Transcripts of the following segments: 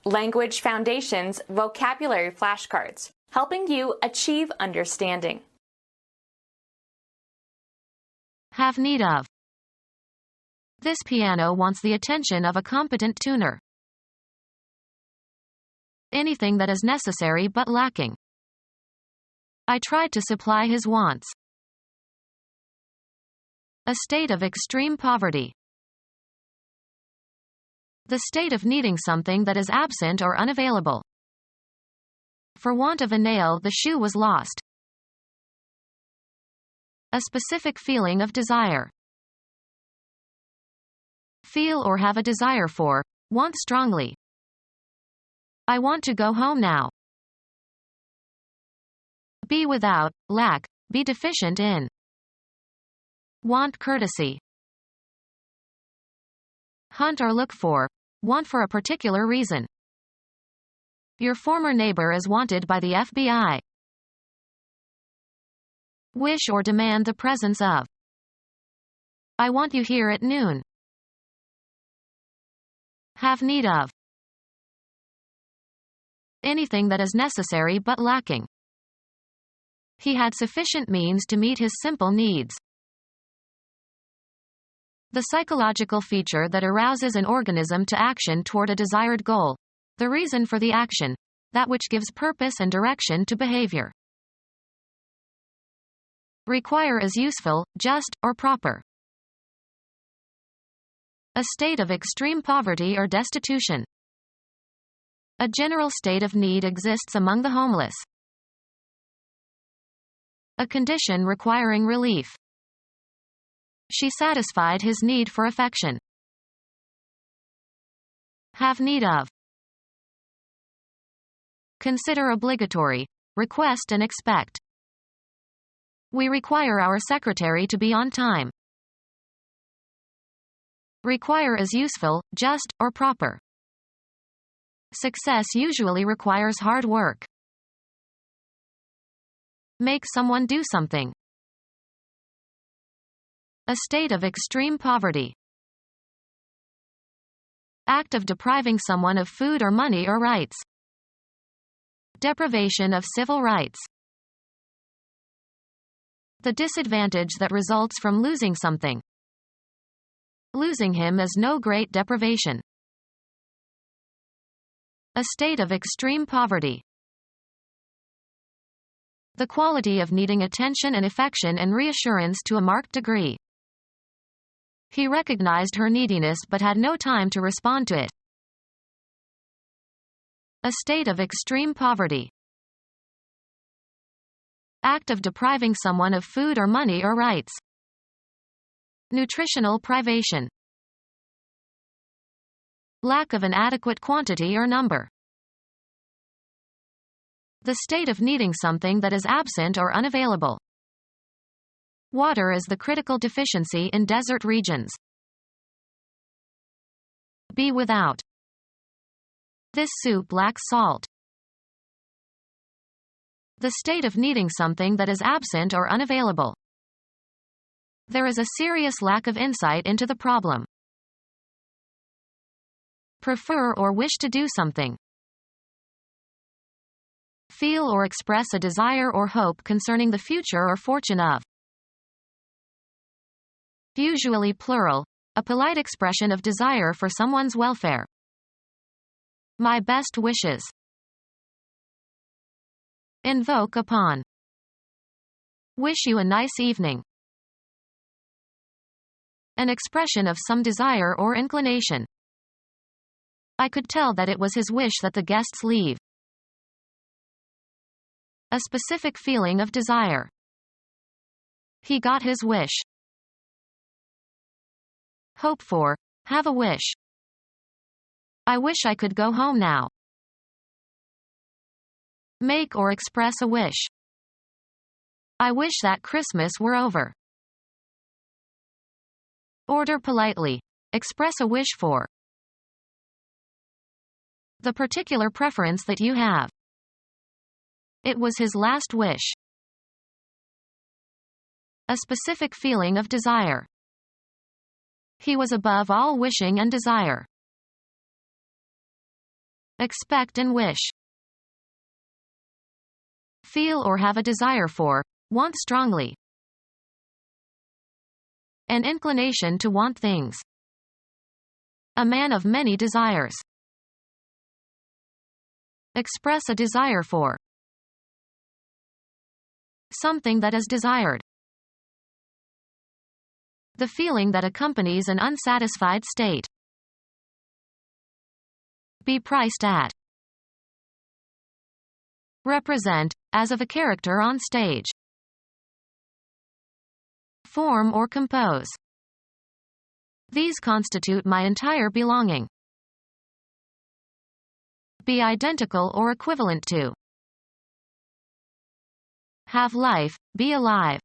Language Foundations Vocabulary Flashcards, helping you achieve understanding. Have need of. This piano wants the attention of a competent tuner. Anything that is necessary but lacking. I tried to supply his wants. A state of extreme poverty. The state of needing something that is absent or unavailable. For want of a nail, the shoe was lost. A specific feeling of desire. Feel or have a desire for, want strongly. I want to go home now. Be without, lack, be deficient in. Want courtesy. Hunt or look for, want for a particular reason. Your former neighbor is wanted by the FBI. Wish or demand the presence of. I want you here at noon. Have need of. Anything that is necessary but lacking. He had sufficient means to meet his simple needs. The psychological feature that arouses an organism to action toward a desired goal. The reason for the action. That which gives purpose and direction to behavior. Require is useful, just, or proper. A state of extreme poverty or destitution. A general state of need exists among the homeless. A condition requiring relief. She satisfied his need for affection. Have need of. Consider obligatory. Request and expect. We require our secretary to be on time. Require is useful, just, or proper. Success usually requires hard work. Make someone do something. A state of extreme poverty. Act of depriving someone of food or money or rights. Deprivation of civil rights. The disadvantage that results from losing something. Losing him is no great deprivation. A state of extreme poverty. The quality of needing attention and affection and reassurance to a marked degree. He recognized her neediness but had no time to respond to it. A state of extreme poverty. Act of depriving someone of food or money or rights. Nutritional privation. Lack of an adequate quantity or number. The state of needing something that is absent or unavailable. Water is the critical deficiency in desert regions. Be without. This soup lacks salt. The state of needing something that is absent or unavailable. There is a serious lack of insight into the problem. Prefer or wish to do something. Feel or express a desire or hope concerning the future or fortune of. Usually plural, a polite expression of desire for someone's welfare. My best wishes. Invoke upon. Wish you a nice evening. An expression of some desire or inclination. I could tell that it was his wish that the guests leave. A specific feeling of desire. He got his wish. Hope for. Have a wish. I wish I could go home now. Make or express a wish. I wish that Christmas were over. Order politely. Express a wish for. The particular preference that you have. It was his last wish. A specific feeling of desire. He was above all wishing and desire. Expect and wish. Feel or have a desire for, want strongly. An inclination to want things. A man of many desires. Express a desire for. Something that is desired. The feeling that accompanies an unsatisfied state. Be priced at. Represent, as of a character on stage. Form or compose. These constitute my entire belonging. Be identical or equivalent to. Have life, be alive.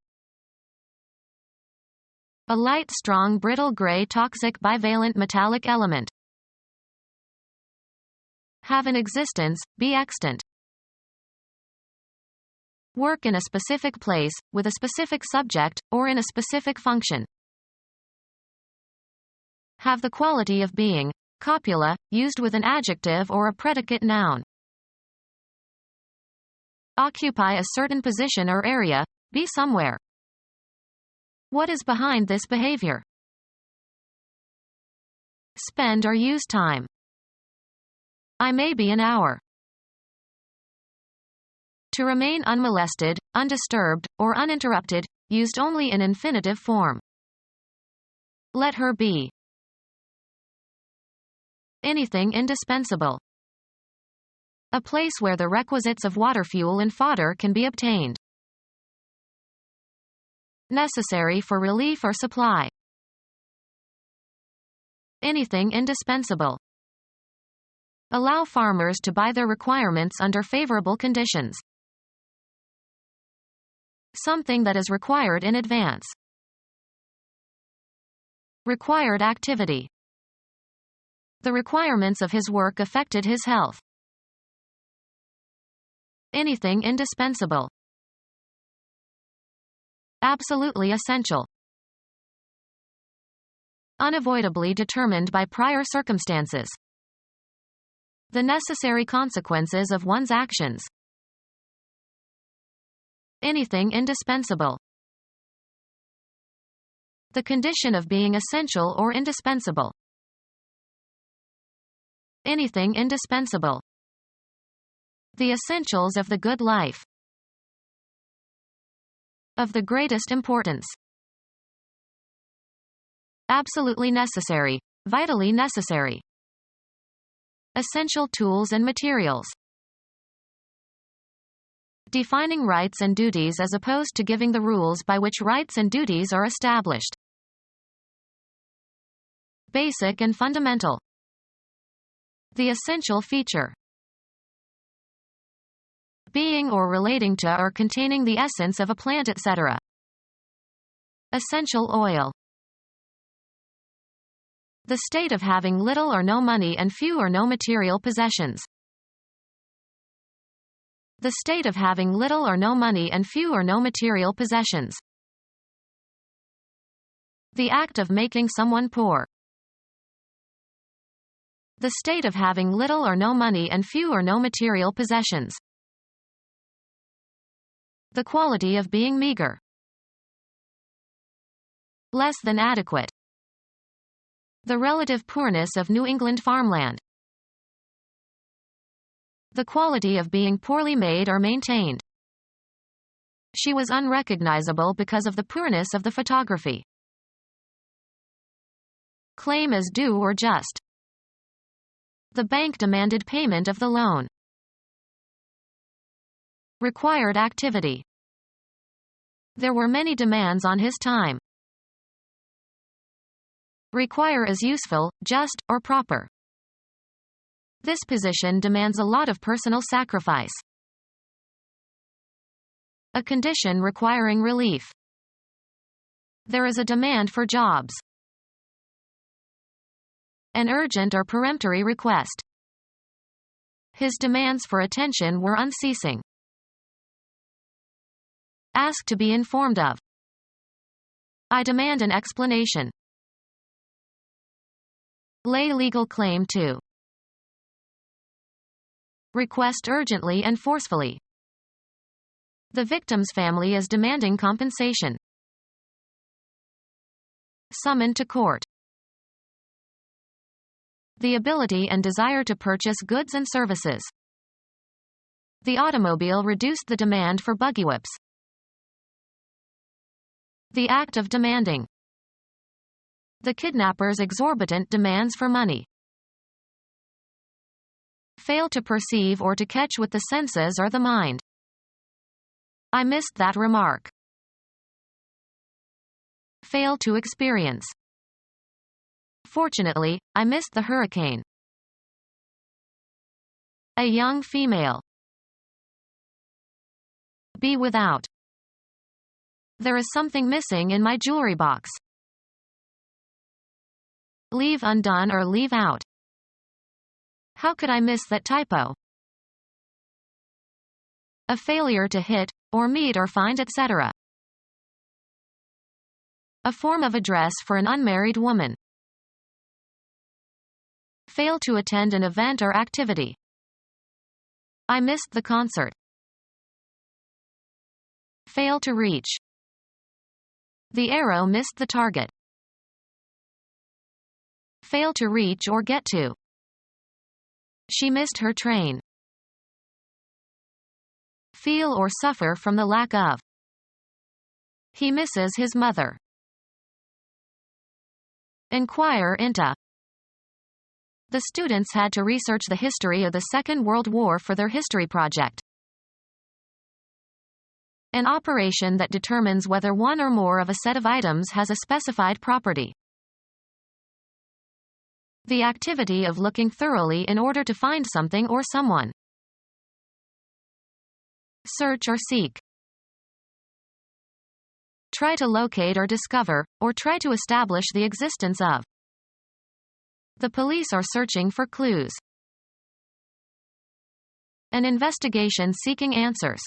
A light, strong, brittle, gray, toxic, bivalent metallic element. Have an existence, be extant. Work in a specific place, with a specific subject, or in a specific function. Have the quality of being. Copula, used with an adjective or a predicate noun. Occupy a certain position or area, be somewhere. What is behind this behavior? Spend or use time. I may be an hour. To remain unmolested, undisturbed, or uninterrupted, used only in infinitive form. Let her be. Anything indispensable. A place where the requisites of water, fuel, and fodder can be obtained. Necessary for relief or supply. Anything indispensable. Allow farmers to buy their requirements under favorable conditions. Something that is required in advance. Required activity. The requirements of his work affected his health. Anything indispensable. Absolutely essential. Unavoidably determined by prior circumstances. The necessary consequences of one's actions. Anything indispensable. The condition of being essential or indispensable. Anything indispensable. The essentials of the good life. Of the greatest importance. Absolutely necessary, vitally necessary. Essential tools and materials. Defining rights and duties as opposed to giving the rules by which rights and duties are established. Basic and fundamental. The essential feature. Being or relating to or containing the essence of a plant, etc. Essential oil. The state of having little or no money and few or no material possessions. The state of having little or no money and few or no material possessions. The act of making someone poor. The state of having little or no money and few or no material possessions. The quality of being meager. Less than adequate. The relative poorness of New England farmland. The quality of being poorly made or maintained. She was unrecognizable because of the poorness of the photography. Claim as due or just. The bank demanded payment of the loan. Required activity. There were many demands on his time. Require is useful, just, or proper. This position demands a lot of personal sacrifice. A condition requiring relief. There is a demand for jobs. An urgent or peremptory request. His demands for attention were unceasing. Ask to be informed of. I demand an explanation. Lay legal claim to. Request urgently and forcefully. The victim's family is demanding compensation. Summon to court. The ability and desire to purchase goods and services. The automobile reduced the demand for buggy whips. The act of demanding. The kidnapper's exorbitant demands for money. Fail to perceive or to catch with the senses or the mind. I missed that remark. Fail to experience. Fortunately, I missed the hurricane. A young female. Be without. There is something missing in my jewelry box. Leave undone or leave out. How could I miss that typo? A failure to hit, or meet or find, etc. A form of address for an unmarried woman. Fail to attend an event or activity. I missed the concert. Fail to reach. The arrow missed the target. Fail to reach or get to. She missed her train. Feel or suffer from the lack of. He misses his mother. Inquire into. The students had to research the history of the Second World War for their history project. An operation that determines whether one or more of a set of items has a specified property. The activity of looking thoroughly in order to find something or someone. Search or seek. Try to locate or discover, or try to establish the existence of. The police are searching for clues. An investigation seeking answers.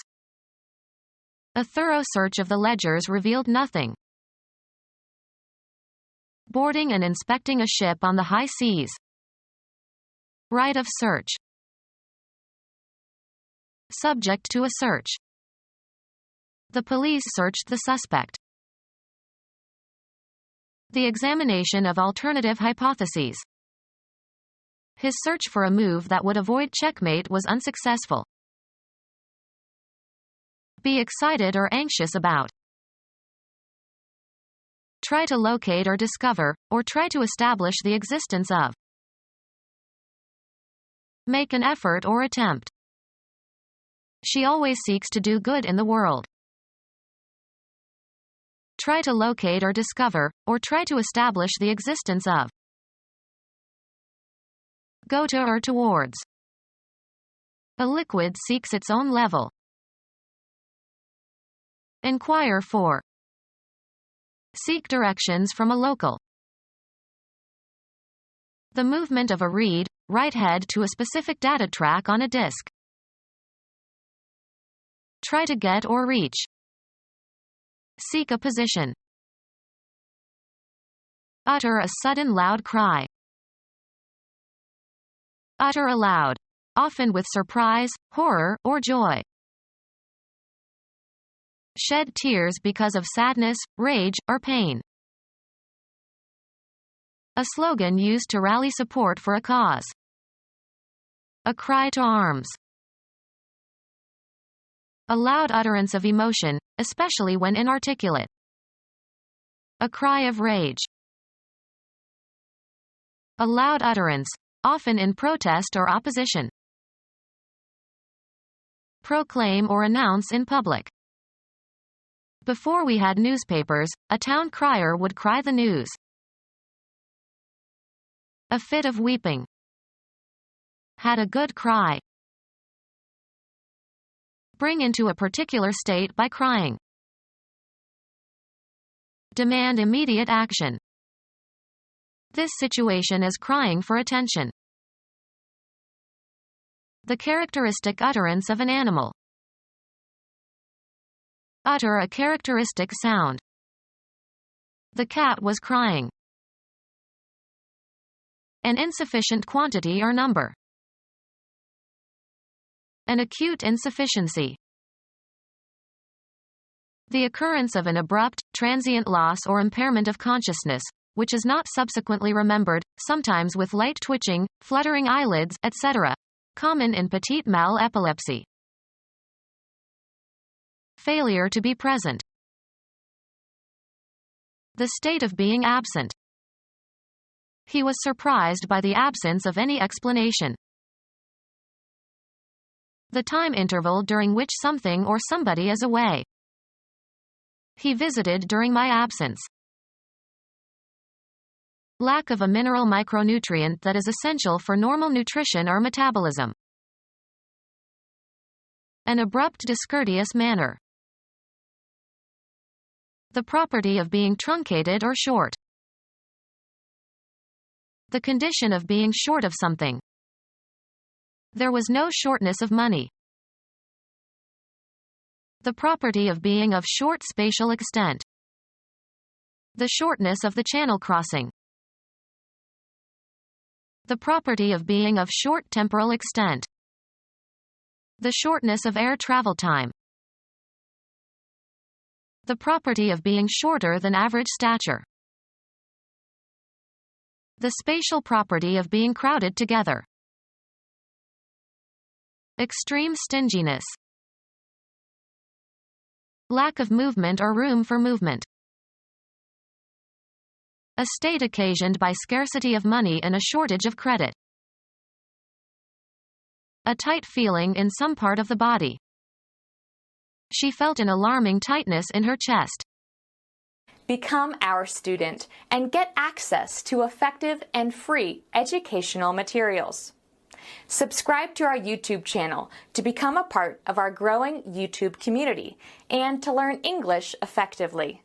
A thorough search of the ledgers revealed nothing. Boarding and inspecting a ship on the high seas. Right of search. Subject to a search. The police searched the suspect. The examination of alternative hypotheses. His search for a move that would avoid checkmate was unsuccessful. Be excited or anxious about. Try to locate or discover, or try to establish the existence of. Make an effort or attempt. She always seeks to do good in the world. Try to locate or discover, or try to establish the existence of. Go to or towards. A liquid seeks its own level. Inquire for. Seek directions from a local. The movement of a read, write head to a specific data track on a disk. Try to get or reach. Seek a position. Utter a sudden loud cry. Utter aloud, often with surprise, horror, or joy. Shed tears because of sadness, rage, or pain. A slogan used to rally support for a cause. A cry to arms. A loud utterance of emotion, especially when inarticulate. A cry of rage. A loud utterance, often in protest or opposition. Proclaim or announce in public. Before we had newspapers, a town crier would cry the news. A fit of weeping. Had a good cry. Bring into a particular state by crying. Demand immediate action. This situation is crying for attention. The characteristic utterance of an animal. Utter a characteristic sound. The cat was crying. An insufficient quantity or number. An acute insufficiency. The occurrence of an abrupt, transient loss or impairment of consciousness, which is not subsequently remembered, sometimes with light twitching, fluttering eyelids, etc. Common in petit mal epilepsy. Failure to be present. The state of being absent. He was surprised by the absence of any explanation. The time interval during which something or somebody is away. He visited during my absence. Lack of a mineral micronutrient that is essential for normal nutrition or metabolism. An abrupt, discourteous manner. The property of being truncated or short. The condition of being short of something. There was no shortness of money. The property of being of short spatial extent. The shortness of the channel crossing. The property of being of short temporal extent. The shortness of air travel time. The property of being shorter than average stature. The spatial property of being crowded together. Extreme stinginess. Lack of movement or room for movement. A state occasioned by scarcity of money and a shortage of credit. A tight feeling in some part of the body. She felt an alarming tightness in her chest. Become our student and get access to effective and free educational materials. Subscribe to our YouTube channel to become a part of our growing YouTube community and to learn English effectively.